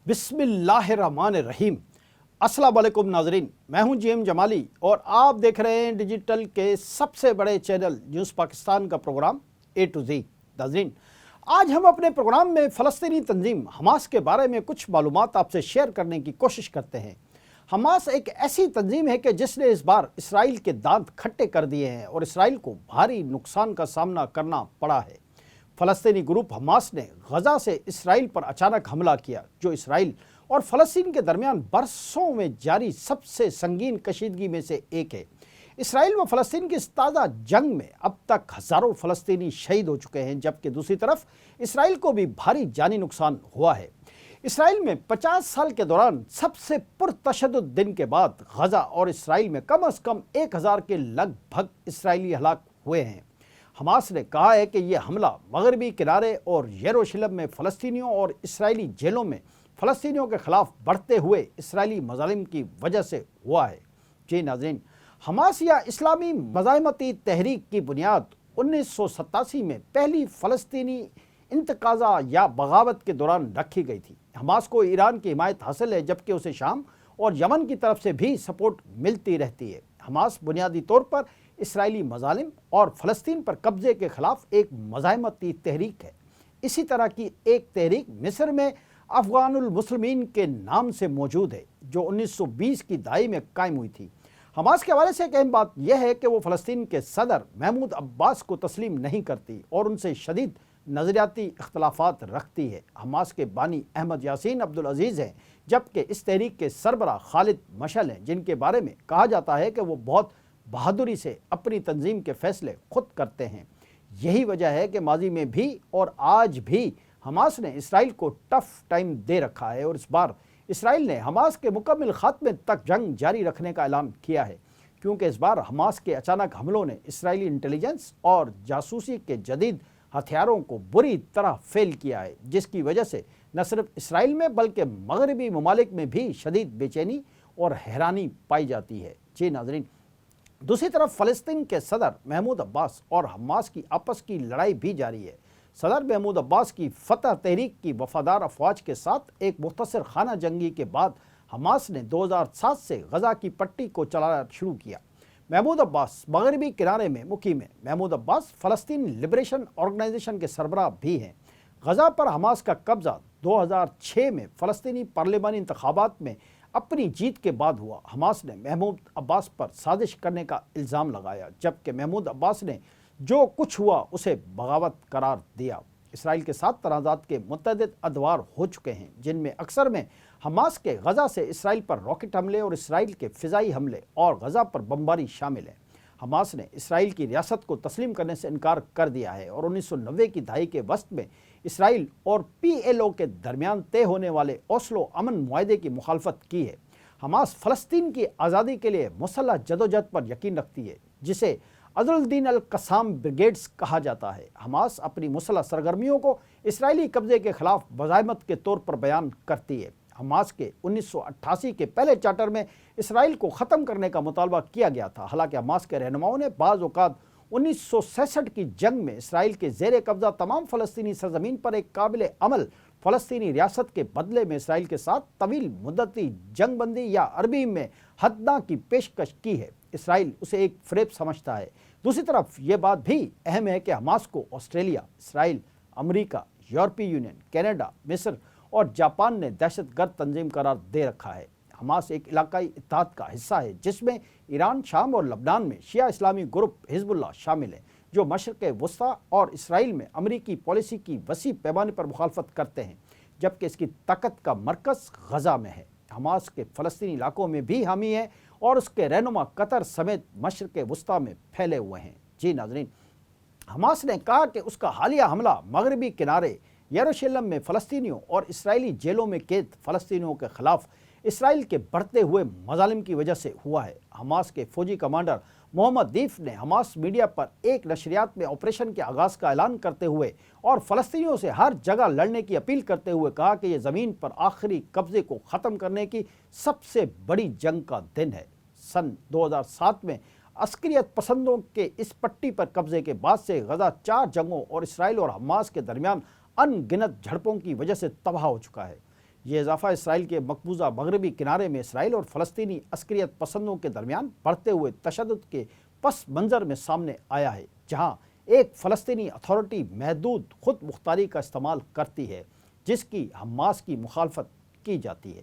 बिस्मिल्लाहिर्रहमानिर्रहीम। अस्सलाम वालेकुम नाजरीन, मैं हूं जीएम जमाली और आप देख रहे हैं डिजिटल के सबसे बड़े चैनल न्यूज़ पाकिस्तान का प्रोग्राम ए टू जी। नाजरीन, आज हम अपने प्रोग्राम में फ़लस्तीनी तंजीम हमास के बारे में कुछ मालूमात आपसे शेयर करने की कोशिश करते हैं। हमास एक ऐसी तंजीम है कि जिसने इस बार इसराइल के दांत खट्टे कर दिए हैं और इसराइल को भारी नुकसान का सामना करना पड़ा है। फ़लस्तीनी ग्रुप हमास ने गज़ा से इसराइल पर अचानक हमला किया, जो इसराइल और फ़लस्तीन के दरमियान बरसों में जारी सबसे संगीन कशीदगी में से एक है। इसराइल व फ़लस्तीन की इस ताज़ा जंग में अब तक हज़ारों फ़लस्तीनी शहीद हो चुके हैं, जबकि दूसरी तरफ इसराइल को भी भारी जानी नुकसान हुआ है। इसराइल में 50 साल के दौरान सबसे पुरतशद्दुद दिन के बाद गज़ा और इसराइल में कम से कम 1000 के लगभग इसराइली हलाक हुए हैं। हमास ने कहा है कि यह हमला मगरबी किनारे और यरूशलेम में फ़लस्तीनियों और इसराइली जेलों में फ़लस्तीनियों के खिलाफ बढ़ते हुए इसराइली मज़ालिम की वजह से हुआ है। जी नाज़रीन, हमास या इस्लामी मज़ाहमती तहरीक की बुनियाद 1987 में पहली फ़लस्तीनी इंतकाज़ा या बगावत के दौरान रखी गई थी। हमास को ईरान की हिमायत हासिल है, जबकि उसे शाम और यमन की तरफ से भी सपोर्ट मिलती रहती है। हमास बुनियादी तौर पर इसराइली मज़ालिम और फ़लस्तीन पर कब्ज़े के ख़िलाफ़ एक मज़ाहमती तहरीक है। इसी तरह की एक तहरीक मिस्र में अफ़गानुल मुस्लिमीन के नाम से मौजूद है, जो 1920 की दहाई में कायम हुई थी। हमास के हवाले से एक अहम बात यह है कि वो फ़लस्तीन के सदर महमूद अब्बास को तस्लीम नहीं करती और उनसे शदीद नज़रियाती इख्तलाफात रखती है। हमास के बानी अहमद यासीन अब्दुल अज़ीज़ हैं, जबकि इस तहरीक के सरबरा खालिद मशअल हैं, जिनके बारे में कहा जाता है कि वो बहुत बहादुरी से अपनी तंजीम के फ़ैसले खुद करते हैं। यही वजह है कि माजी में भी और आज भी हमास ने इसराइल को टफ टाइम दे रखा है और इस बार इसराइल ने हमास के मुकम्मल खात्मे तक जंग जारी रखने का ऐलान किया है, क्योंकि इस बार हमास के अचानक हमलों ने इसराइली इंटेलिजेंस और जासूसी के जदीद हथियारों को बुरी तरह फेल किया है, जिसकी वजह से न सिर्फ इसराइल में बल्कि मगरबी ममालिक में भी शदीद बेचैनी और हैरानी पाई जाती है। जी नाज़रीन, दूसरी तरफ फ़लस्तीन के सदर महमूद अब्बास और हमास की आपस की लड़ाई भी जारी है। सदर महमूद अब्बास की फ़तह तहरीक की वफ़ादार अफवाज के साथ एक मुख्तसर खाना जंगी के बाद हमास ने 2007 से गज़ा की पट्टी को चलाना शुरू किया। महमूद अब्बास मगरबी किनारे में मुकीम है। महमूद अब्बास फ़लस्तीन लिबरेशन ऑर्गेनाइजेशन के सरबराह भी हैं। गज़ा पर हमास का कब्ज़ा 2006 में फ़लस्तीनी पार्लिमानी इंतखाबात में अपनी जीत के बाद हुआ। हमास ने महमूद अब्बास पर साजिश करने का इल्ज़ाम लगाया, जबकि महमूद अब्बास ने जो कुछ हुआ उसे बगावत करार दिया। इसराइल के साथ तनाज़ात के मुतअद्दिद अदवार हो चुके हैं, जिनमें अक्सर में हमास के गज़ा से इसराइल पर रॉकेट हमले और इसराइल के फ़िज़ाई हमले और गज़ा पर बमबारी शामिल है। हमास ने इसराइल की रियासत को तस्लीम करने से इनकार कर दिया है और 1990 की दहाई के वस्त में इसराइल और PLO के दरमियान तय होने वाले ओस्लो अमन मुआहदे की मुखालफत की है। हमास फ़लस्तीन की आज़ादी के लिए मुसल्लह जदोजहद पर यकीन रखती है, जिसे अज़लुद्दीन अल कसाम ब्रिगेड्स कहा जाता है। हमास अपनी मुसल्लह सरगर्मियों को इसराइली कब्ज़े के ख़िलाफ़ मज़ाहमत के तौर पर बयान करती है। हमास के 1988 के पहले चार्टर में इसराइल को ख़त्म करने का मुतालबा किया गया था। हालांकि हमास के रहनुमाओं ने बाज़ औक़ात 1966 की जंग में इसराइल के ज़ेर कब्ज़ा तमाम फ़लस्तीनी सरज़मीन पर एक काबिल अमल फ़लस्तीनी रियासत के बदले में इसराइल के साथ तवील मुद्दती जंग बंदी या अरबी में हद्दा की पेशकश की है। इसराइल उसे एक फ़रेब समझता है। दूसरी तरफ ये बात भी अहम है कि हमास को ऑस्ट्रेलिया, इसराइल, अमरीका, यूरोपीय यूनियन, कनाडा, मिस्र और जापान ने दहशतगर्द तंजीम करार दे रखा है। हमास एक इलाकाई इत्तेहाद का हिस्सा है, जिसमें ईरान, शाम और लबनान में शिया इस्लामी ग्रुप हिजबुल्लाह शामिल है, जो मशरिक़ वस्ता और इसराइल में अमरीकी पॉलिसी की वसी पैमाने पर मुखालफत करते हैं, जबकि इसकी ताकत का मरकज़ गज़ा में है। हमास के फ़लस्तीनी इलाकों में भी हामी है और उसके रहनुमा कतर समेत मशरिक़ वस्ता में फैले हुए हैं। जी नाज़रीन, हमास ने कहा कि उसका हालिया हमला मगरबी किनारे यरूशलेम में फ़लस्तीनियों और इसराइली जेलों में कैद फ़लस्तीनियों के ख़िलाफ़ इसराइल के बढ़ते हुए मज़ालिम की वजह से हुआ है। हमास के फ़ौजी कमांडर मोहम्मद दीफ ने हमास मीडिया पर एक नशरियात में ऑपरेशन के आगाज़ का ऐलान करते हुए और फ़लस्तीनियों से हर जगह लड़ने की अपील करते हुए कहा कि यह ज़मीन पर आखिरी कब्ज़े को ख़त्म करने की सबसे बड़ी जंग का दिन है। सन 2007 में अस्करियत पसंदों के इस पट्टी पर कब्ज़े के बाद से गज़ा 4 जंगों और इसराइल और हमास के दरमियान अनगिनत झड़पों की वजह से तबाह हो चुका है। یہ اضافہ اسرائیل کے مقبوضہ مغربی کنارے میں اسرائیل اور فلسطینی عسکریت پسندوں کے درمیان بڑھتے ہوئے تشدد کے پس منظر میں سامنے آیا ہے، جہاں ایک فلسطینی اتھارٹی محدود خود مختاری کا استعمال کرتی ہے جس کی حماس کی مخالفت کی جاتی ہے۔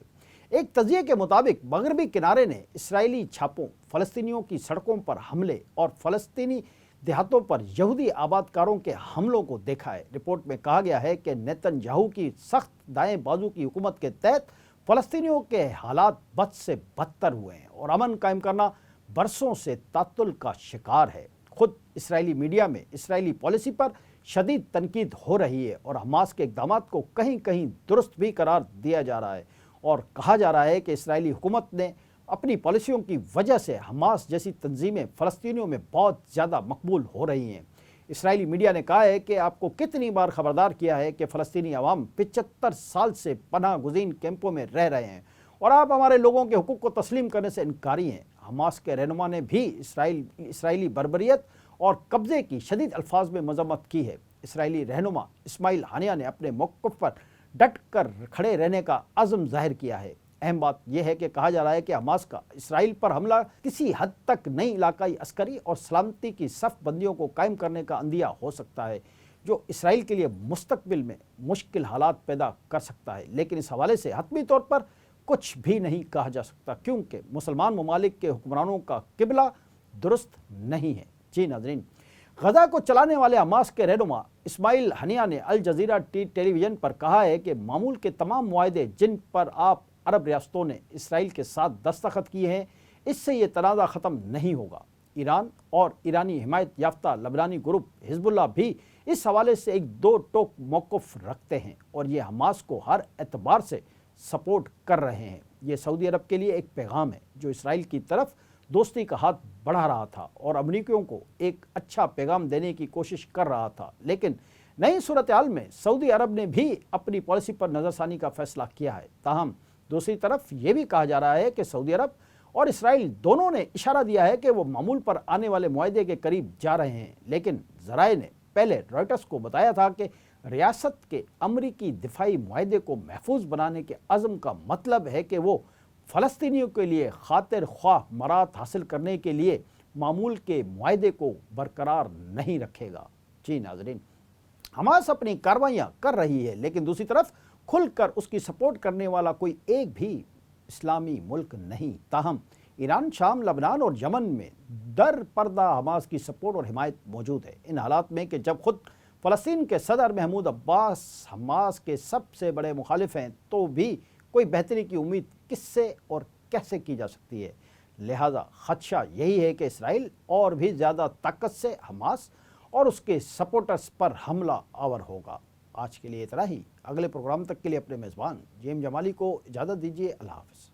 ایک تجزیے کے مطابق مغربی کنارے نے اسرائیلی چھاپوں، فلسطینیوں کی سڑکوں پر حملے اور فلسطینی دیہاتوں پر یہودی آباد کاروں کے حملوں کو دیکھا ہے۔ رپورٹ میں کہا گیا ہے کہ نیتن یاہو کی سخت دائیں بازو کی حکومت کے تحت فلسطینیوں کے حالات بد سے بدتر ہوئے ہیں اور امن قائم کرنا برسوں سے تعطل کا شکار ہے۔ خود اسرائیلی میڈیا میں اسرائیلی پالیسی پر شدید تنقید ہو رہی ہے اور حماس کے اقدامات کو کہیں کہیں درست بھی قرار دیا جا رہا ہے اور کہا جا رہا ہے کہ اسرائیلی حکومت نے اپنی پالیسیوں کی وجہ سے حماس جیسی تنظیمیں فلسطینیوں میں بہت زیادہ مقبول ہو رہی ہیں۔ اسرائیلی میڈیا نے کہا ہے کہ آپ کو کتنی بار خبردار کیا ہے کہ فلسطینی عوام 75 سال سے پناہ گزین کیمپوں میں رہ رہے ہیں اور آپ ہمارے لوگوں کے حقوق کو تسلیم کرنے سے انکاری ہیں۔ حماس کے رہنما نے بھی اسرائیلی بربریت اور قبضے کی شدید الفاظ میں مذمت کی ہے۔ اسرائیلی رہنما اسماعیل ہانیہ نے اپنے موقف پر ڈٹ کر کھڑے رہنے کا عزم ظاہر کیا ہے۔ اہم بات یہ ہے کہ کہا جا رہا ہے کہ حماس کا اسرائیل پر حملہ کسی حد تک نئی علاقائی عسکری اور سلامتی کی صف بندیوں کو قائم کرنے کا عندیہ ہو سکتا ہے، جو اسرائیل کے لیے مستقبل میں مشکل حالات پیدا کر سکتا ہے، لیکن اس حوالے سے حتمی طور پر کچھ بھی نہیں کہا جا سکتا کیونکہ مسلمان ممالک کے حکمرانوں کا قبلہ درست نہیں ہے۔ جی ناظرین، غزہ کو چلانے والے حماس کے رہنما اسماعیل ہنیہ نے الجزیرہ ٹیلی ویژن پر کہا ہے کہ معمول کے تمام معاہدے جن پر عرب ریاستوں نے اسرائیل کے ساتھ دستخط کیے ہیں، اس سے یہ تنازع ختم نہیں ہوگا۔ ایران اور ایرانی حمایت یافتہ لبنانی گروپ حزب اللہ بھی اس حوالے سے ایک دو ٹوک موقف رکھتے ہیں اور یہ حماس کو ہر اعتبار سے سپورٹ کر رہے ہیں۔ یہ سعودی عرب کے لیے ایک پیغام ہے جو اسرائیل کی طرف دوستی کا ہاتھ بڑھا رہا تھا اور امریکیوں کو ایک اچھا پیغام دینے کی کوشش کر رہا تھا، لیکن نئی صورتحال میں سعودی عرب نے بھی اپنی پالیسی پر نظر ثانی کا فیصلہ کیا ہے۔ تاہم دوسری طرف یہ بھی کہا جا رہا ہے کہ سعودی عرب اور اسرائیل دونوں نے اشارہ دیا ہے کہ وہ معمول پر آنے والے معاہدے کے قریب جا رہے ہیں، لیکن ذرائع نے پہلے رویٹرز کو بتایا تھا کہ ریاست کے امریکی دفاعی معاہدے کو محفوظ بنانے کے عزم کا مطلب ہے کہ وہ فلسطینیوں کے لیے خاطر خواہ مراد حاصل کرنے کے لیے معمول کے معاہدے کو برقرار نہیں رکھے گا۔ جی ناظرین، حماس اپنی کارروائیاں کر رہی ہے، لیکن دوسری طرف کھل کر اس کی سپورٹ کرنے والا کوئی ایک بھی اسلامی ملک نہیں۔ تاہم ایران، شام، لبنان اور یمن میں در پردہ حماس کی سپورٹ اور حمایت موجود ہے۔ ان حالات میں کہ جب خود فلسطین کے صدر محمود عباس حماس کے سب سے بڑے مخالف ہیں، تو بھی کوئی بہتری کی امید کس سے اور کیسے کی جا سکتی ہے؟ لہذا خدشہ یہی ہے کہ اسرائیل اور بھی زیادہ طاقت سے حماس اور اس کے سپورٹرز پر حملہ آور ہوگا۔ آج کے لیے اتنا ہی۔ اگلے پروگرام تک کے لیے اپنے میزبان جیم جمالی کو اجازت دیجیے۔ اللہ حافظ۔